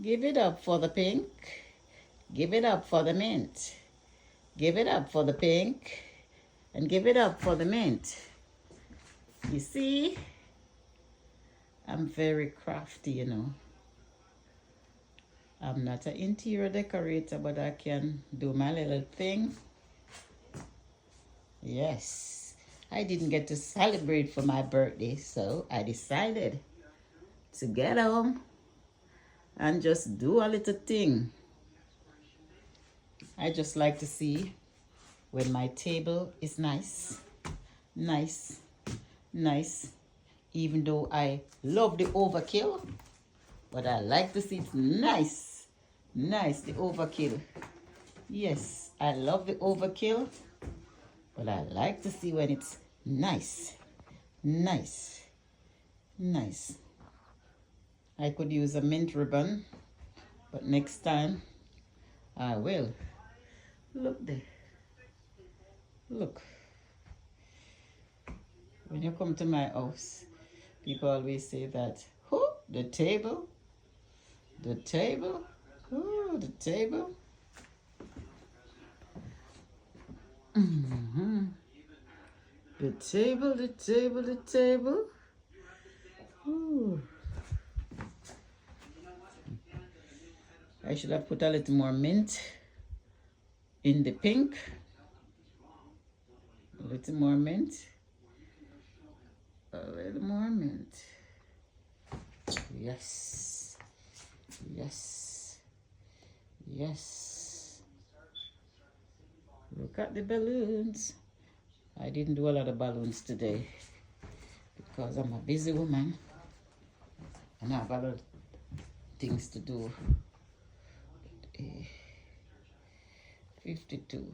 Give it up for the pink. Give it up for the mint. Give it up for the pink. And give it up for the mint. You see? I'm very crafty, you know. I'm not an interior decorator, but I can do my little thing. Yes. I didn't get to celebrate for my birthday, so I decided to get home and just do a little thing. I just like to see when my table is nice, nice, nice. Even though I love the overkill, but I like to see it's nice, nice, the overkill. Yes, I love the overkill, but I like to see when it's nice, nice, nice. I could use a mint ribbon, but next time I will. Look there. Look. When you come to my house, people always say that, oh, the table, oh, the table. Mm-hmm. The table, the table, the table. Ooh. I should have put a little more mint in the pink. A little more mint. A little more mint. Yes. Yes. Yes. Look at the balloons. I didn't do a lot of balloons today because I'm a busy woman and I have a lot of things to do. 52.